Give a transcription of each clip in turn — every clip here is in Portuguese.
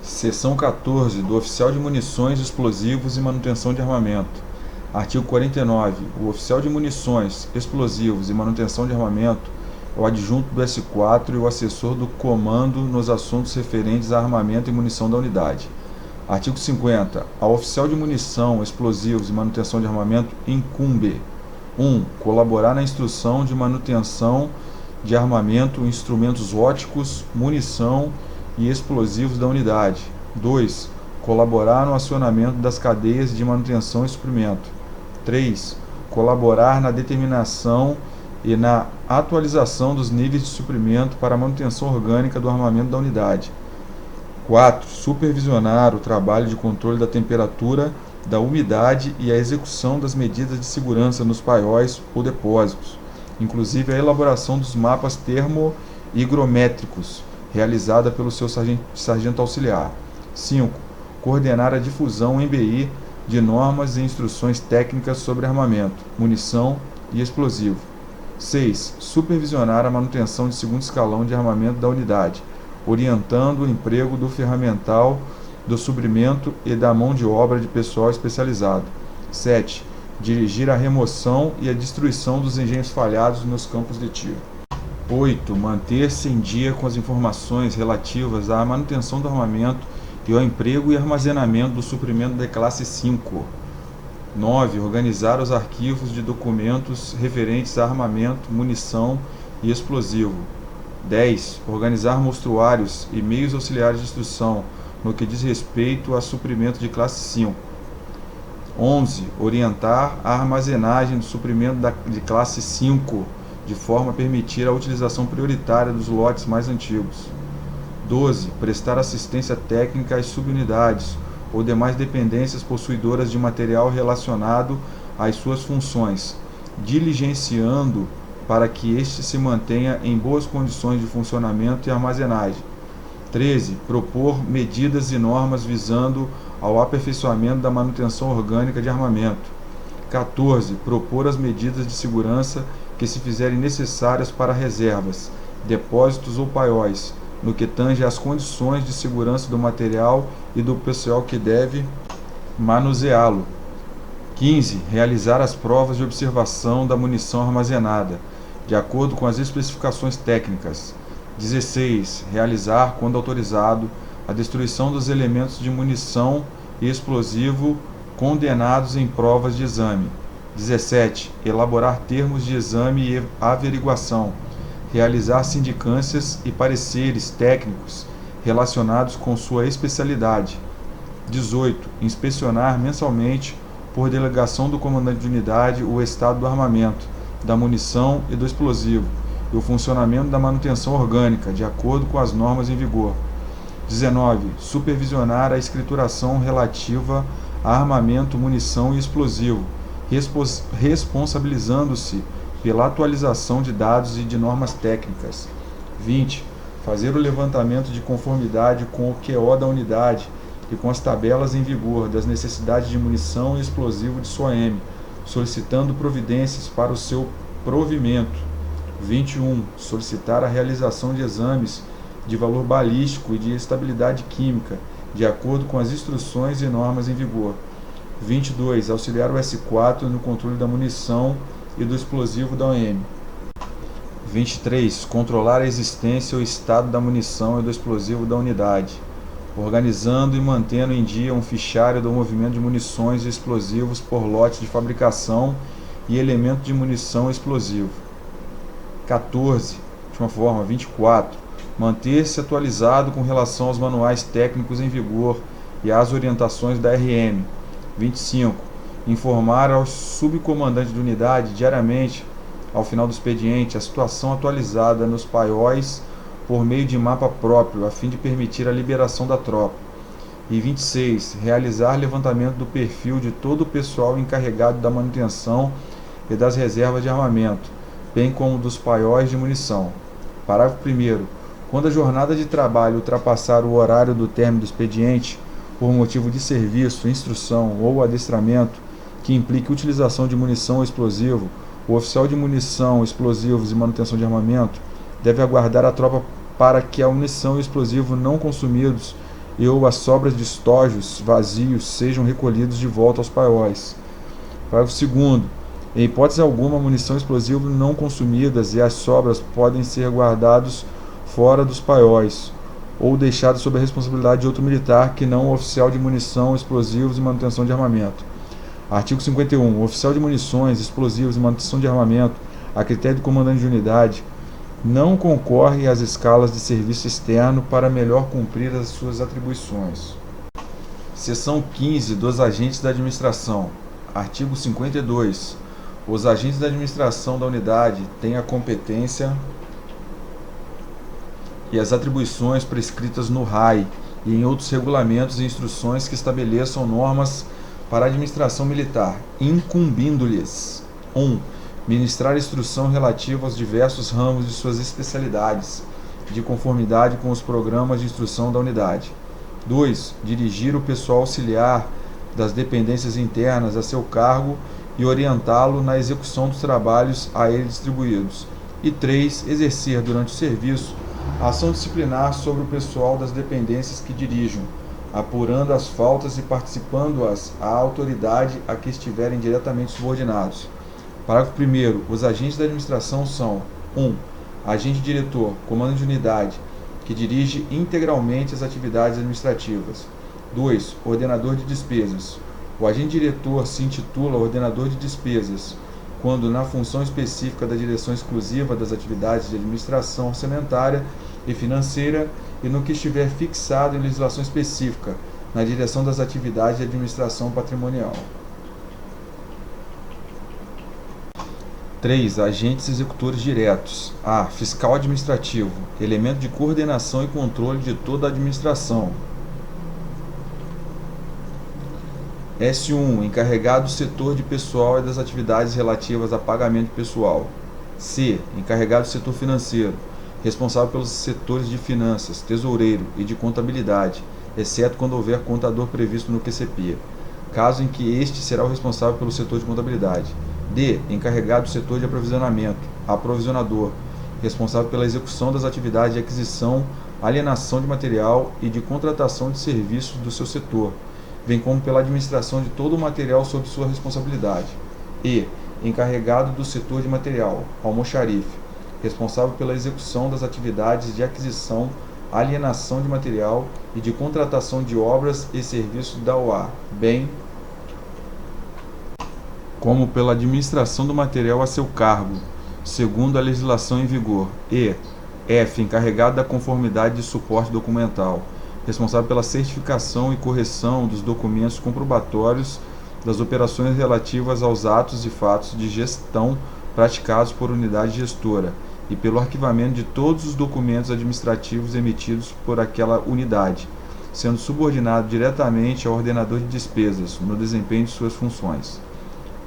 Seção 14 do Oficial de Munições, Explosivos e Manutenção de Armamento. Artigo 49. O oficial de munições, explosivos e manutenção de armamento é o adjunto do S4 e o assessor do comando nos assuntos referentes a armamento e munição da unidade. Artigo 50. Ao oficial de munição, explosivos e manutenção de armamento incumbe: 1. Colaborar na instrução de manutenção de armamento, instrumentos ópticos, munição e explosivos da unidade. 2. Colaborar no acionamento das cadeias de manutenção e suprimento. 3. Colaborar na determinação e na atualização dos níveis de suprimento para a manutenção orgânica do armamento da unidade. 4. Supervisionar o trabalho de controle da temperatura, da umidade e a execução das medidas de segurança nos paióis ou depósitos, inclusive a elaboração dos mapas termo-higrométricos, realizada pelo seu sargento auxiliar. 5. Coordenar a difusão em BI de normas e instruções técnicas sobre armamento, munição e explosivo. 6. Supervisionar a manutenção de segundo escalão de armamento da unidade, orientando o emprego do ferramental, do suprimento e da mão de obra de pessoal especializado. 7. Dirigir a remoção e a destruição dos engenhos falhados nos campos de tiro. 8. Manter-se em dia com as informações relativas à manutenção do armamento e ao emprego e armazenamento do suprimento de classe 5. 9. Organizar os arquivos de documentos referentes a armamento, munição e explosivo. 10. Organizar mostruários e meios auxiliares de instrução no que diz respeito a suprimento de classe 5. 11. Orientar a armazenagem do suprimento de classe 5, de forma a permitir a utilização prioritária dos lotes mais antigos. 12. Prestar assistência técnica às subunidades ou demais dependências possuidoras de material relacionado às suas funções, diligenciando para que este se mantenha em boas condições de funcionamento e armazenagem. 13. Propor medidas e normas visando ao aperfeiçoamento da manutenção orgânica de armamento. 14. Propor as medidas de segurança que se fizerem necessárias para reservas, depósitos ou paióis, no que tange às condições de segurança do material e do pessoal que deve manuseá-lo. 15. Realizar as provas de observação da munição armazenada, de acordo com as especificações técnicas. 16. Realizar, quando autorizado, a destruição dos elementos de munição e explosivo condenados em provas de exame. 17. Elaborar termos de exame e averiguação. Realizar sindicâncias e pareceres técnicos relacionados com sua especialidade. 18. Inspecionar mensalmente, por delegação do comandante de unidade, o estado do armamento, da munição e do explosivo, e o funcionamento da manutenção orgânica, de acordo com as normas em vigor. 19. Supervisionar a escrituração relativa a armamento, munição e explosivo, responsabilizando-se pela atualização de dados e de normas técnicas. 20. Fazer o levantamento de conformidade com o QO da unidade e com as tabelas em vigor das necessidades de munição e explosivo de SOEM, solicitando providências para o seu provimento. 21. Solicitar a realização de exames de valor balístico e de estabilidade química, de acordo com as instruções e normas em vigor. 22. Auxiliar o S4 no controle da munição e do explosivo da OM. 23. Controlar a existência e o estado da munição e do explosivo da unidade, organizando e mantendo em dia um fichário do movimento de munições e explosivos por lote de fabricação e elemento de munição e explosivo. 14. Última forma, 24. Manter-se atualizado com relação aos manuais técnicos em vigor e às orientações da RM. 25. Informar ao subcomandante de unidade diariamente, ao final do expediente, a situação atualizada nos paióis por meio de mapa próprio, a fim de permitir a liberação da tropa. E 26. Realizar levantamento do perfil de todo o pessoal encarregado da manutenção e das reservas de armamento, bem como dos paióis de munição. Parágrafo 1º. Quando a jornada de trabalho ultrapassar o horário do término do expediente, por motivo de serviço, instrução ou adestramento, que implique utilização de munição ou explosivo, o oficial de munição, explosivos e manutenção de armamento deve aguardar a tropa para que a munição e o explosivo não consumidos e ou as sobras de estojos vazios sejam recolhidos de volta aos paióis. Parágrafo 2º. Em hipótese alguma, a munição explosiva não consumidas e as sobras podem ser guardados fora dos paióis ou deixados sob a responsabilidade de outro militar que não o oficial de munição, explosivos e manutenção de armamento. Artigo 51. O oficial de munições, explosivos e manutenção de armamento, a critério do comandante de unidade, não concorre às escalas de serviço externo para melhor cumprir as suas atribuições. Seção 15 dos agentes da administração. Artigo 52. Os agentes da administração da unidade têm a competência e as atribuições prescritas no RAI e em outros regulamentos e instruções que estabeleçam normas para a administração militar, incumbindo-lhes: 1. Ministrar instrução relativa aos diversos ramos de suas especialidades, de conformidade com os programas de instrução da unidade. 2. Dirigir o pessoal auxiliar das dependências internas a seu cargo e orientá-lo na execução dos trabalhos a ele distribuídos. E 3. Exercer durante o serviço a ação disciplinar sobre o pessoal das dependências que dirijam, apurando as faltas e participando-as à autoridade a que estiverem diretamente subordinados. Parágrafo 1º. Os agentes da administração são: 1. Agente diretor, comando de unidade, que dirige integralmente as atividades administrativas. 2. Ordenador de despesas. O agente diretor se intitula ordenador de despesas quando, na função específica da direção exclusiva das atividades de administração orçamentária e financeira, e no que estiver fixado em legislação específica, na direção das atividades de administração patrimonial. 3. Agentes executores diretos. A. Fiscal administrativo, elemento de coordenação e controle de toda a administração. S1. Encarregado do setor de pessoal e das atividades relativas a pagamento de pessoal. C. Encarregado do setor financeiro, responsável pelos setores de finanças, tesoureiro e de contabilidade, exceto quando houver contador previsto no QCP, caso em que este será o responsável pelo setor de contabilidade. D. Encarregado do setor de aprovisionamento, aprovisionador, responsável pela execução das atividades de aquisição, alienação de material e de contratação de serviços do seu setor, bem como pela administração de todo o material sob sua responsabilidade. E. Encarregado do setor de material, almoxarife, responsável pela execução das atividades de aquisição, alienação de material e de contratação de obras e serviços da OA, bem como pela administração do material a seu cargo, segundo a legislação em vigor. E. F. Encarregado da conformidade de suporte documental, responsável pela certificação e correção dos documentos comprobatórios das operações relativas aos atos e fatos de gestão praticados por unidade gestora e pelo arquivamento de todos os documentos administrativos emitidos por aquela unidade, sendo subordinado diretamente ao ordenador de despesas no desempenho de suas funções.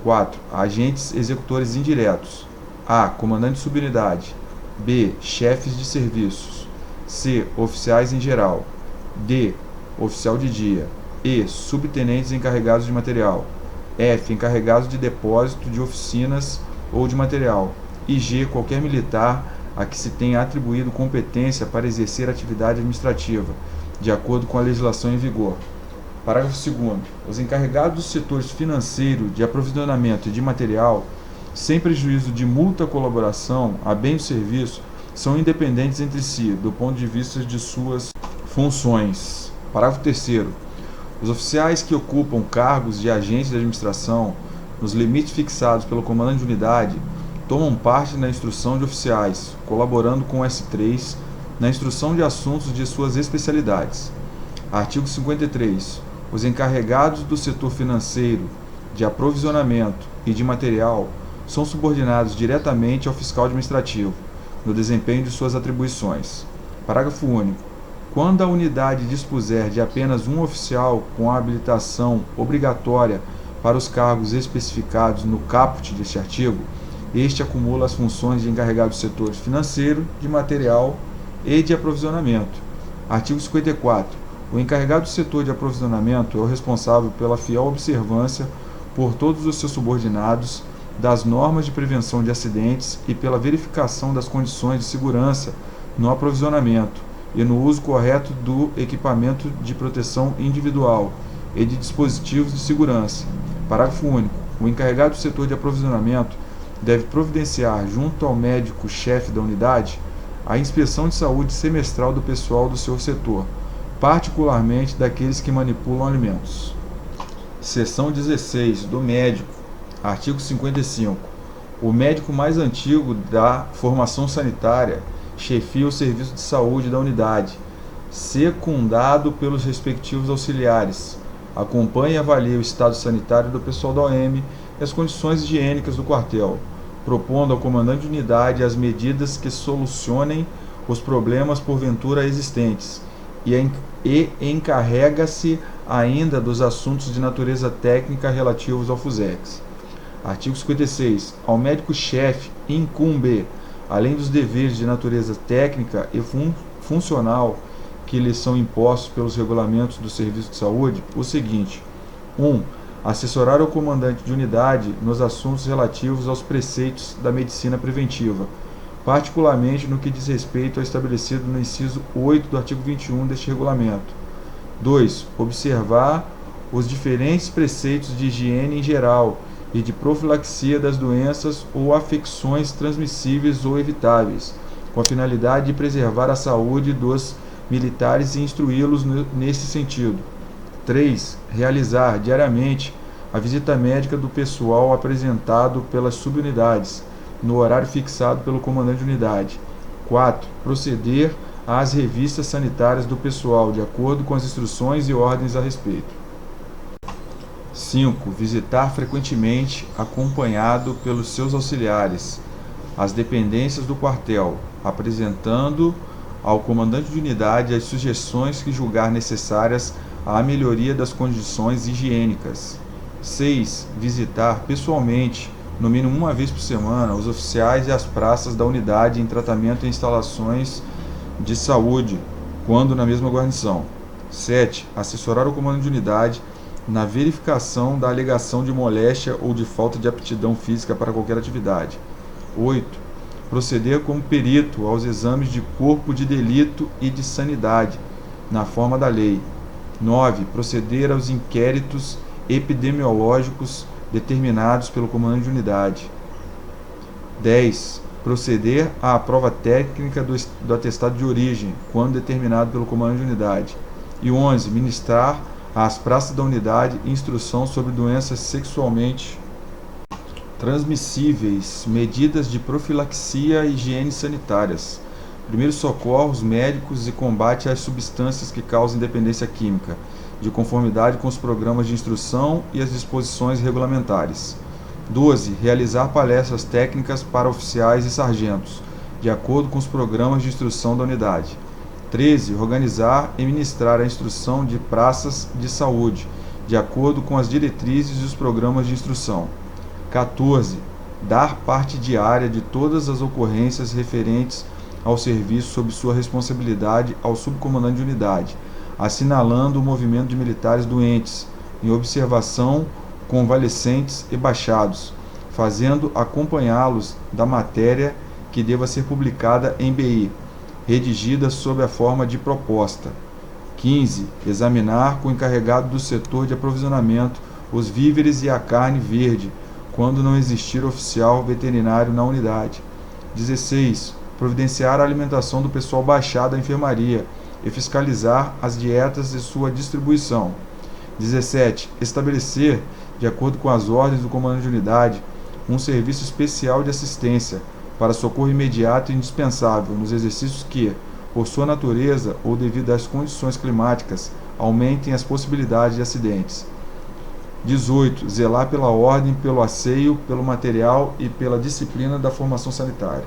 4. Agentes executores indiretos. A. Comandante de subunidade. B. Chefes de serviços. C. Oficiais em geral. D. Oficial de dia. E. Subtenentes encarregados de material. F. Encarregados de depósito de oficinas ou de material. E G. Qualquer militar a que se tenha atribuído competência para exercer atividade administrativa, de acordo com a legislação em vigor. Parágrafo 2º. Os encarregados dos setores financeiro, de aprovisionamento e de material, sem prejuízo de multa colaboração a bem do serviço, são independentes entre si, do ponto de vista de suas funções. Parágrafo 3º. Os oficiais que ocupam cargos de agentes de administração, nos limites fixados pelo comandante de unidade, tomam parte na instrução de oficiais, colaborando com o S3 na instrução de assuntos de suas especialidades. Artigo 53. Os encarregados do setor financeiro, de aprovisionamento e de material são subordinados diretamente ao fiscal administrativo, no desempenho de suas atribuições. Parágrafo único. Quando a unidade dispuser de apenas um oficial com a habilitação obrigatória para os cargos especificados no caput deste artigo, este acumula as funções de encarregado do setor financeiro, de material e de aprovisionamento. Artigo 54. O encarregado do setor de aprovisionamento é o responsável pela fiel observância por todos os seus subordinados das normas de prevenção de acidentes e pela verificação das condições de segurança no aprovisionamento, e no uso correto do equipamento de proteção individual e de dispositivos de segurança. Parágrafo único. O encarregado do setor de aprovisionamento deve providenciar, junto ao médico-chefe da unidade, a inspeção de saúde semestral do pessoal do seu setor, particularmente daqueles que manipulam alimentos. Seção 16. Do médico. Artigo 55. O médico mais antigo da formação sanitária chefia o serviço de saúde da unidade, secundado pelos respectivos auxiliares. Acompanha e avalia o estado sanitário do pessoal da OM e as condições higiênicas do quartel, propondo ao comandante de unidade as medidas que solucionem os problemas porventura existentes, e encarrega-se ainda dos assuntos de natureza técnica relativos ao FUSEX. Artigo 56. Ao médico-chefe incumbe, além dos deveres de natureza técnica e funcional que lhe são impostos pelos regulamentos do serviço de saúde, o seguinte: 1. Assessorar o comandante de unidade nos assuntos relativos aos preceitos da medicina preventiva, particularmente no que diz respeito ao estabelecido no inciso 8 do artigo 21 deste regulamento. 2. Observar os diferentes preceitos de higiene em geral e de profilaxia das doenças ou afecções transmissíveis ou evitáveis, com a finalidade de preservar a saúde dos militares e instruí-los nesse sentido. 3. Realizar diariamente a visita médica do pessoal apresentado pelas subunidades, no horário fixado pelo comandante de unidade. 4. Proceder às revistas sanitárias do pessoal, de acordo com as instruções e ordens a respeito. 5. Visitar frequentemente, acompanhado pelos seus auxiliares, as dependências do quartel, apresentando ao comandante de unidade as sugestões que julgar necessárias à melhoria das condições higiênicas. 6. Visitar pessoalmente, no mínimo uma vez por semana, os oficiais e as praças da unidade em tratamento e instalações de saúde, quando na mesma guarnição. 7. Assessorar o comando de unidade na verificação da alegação de moléstia ou de falta de aptidão física para qualquer atividade. 8. Proceder como perito aos exames de corpo de delito e de sanidade, na forma da lei. 9. Proceder aos inquéritos epidemiológicos determinados pelo comandante de unidade. 10. Proceder à prova técnica do atestado de origem, quando determinado pelo comandante de unidade. E 11. Ministrar às praças da unidade instrução sobre doenças sexualmente transmissíveis, medidas de profilaxia e higiene sanitárias, primeiros socorros médicos e combate às substâncias que causam dependência química, de conformidade com os programas de instrução e as disposições regulamentares. 12. Realizar palestras técnicas para oficiais e sargentos, de acordo com os programas de instrução da unidade. 13. Organizar e ministrar a instrução de praças de saúde, de acordo com as diretrizes e os programas de instrução. 14. Dar parte diária de todas as ocorrências referentes ao serviço sob sua responsabilidade ao subcomandante de unidade, assinalando o movimento de militares doentes, em observação, convalescentes e baixados, fazendo acompanhá-los da matéria que deva ser publicada em BI, redigida sob a forma de proposta. 15. Examinar com o encarregado do setor de aprovisionamento os víveres e a carne verde, quando não existir oficial veterinário na unidade. 16. Providenciar a alimentação do pessoal baixado da enfermaria e fiscalizar as dietas e sua distribuição. 17. Estabelecer, de acordo com as ordens do comandante de unidade, um serviço especial de assistência para socorro imediato e indispensável nos exercícios que, por sua natureza ou devido às condições climáticas, aumentem as possibilidades de acidentes. 18. Zelar pela ordem, pelo asseio, pelo material e pela disciplina da formação sanitária.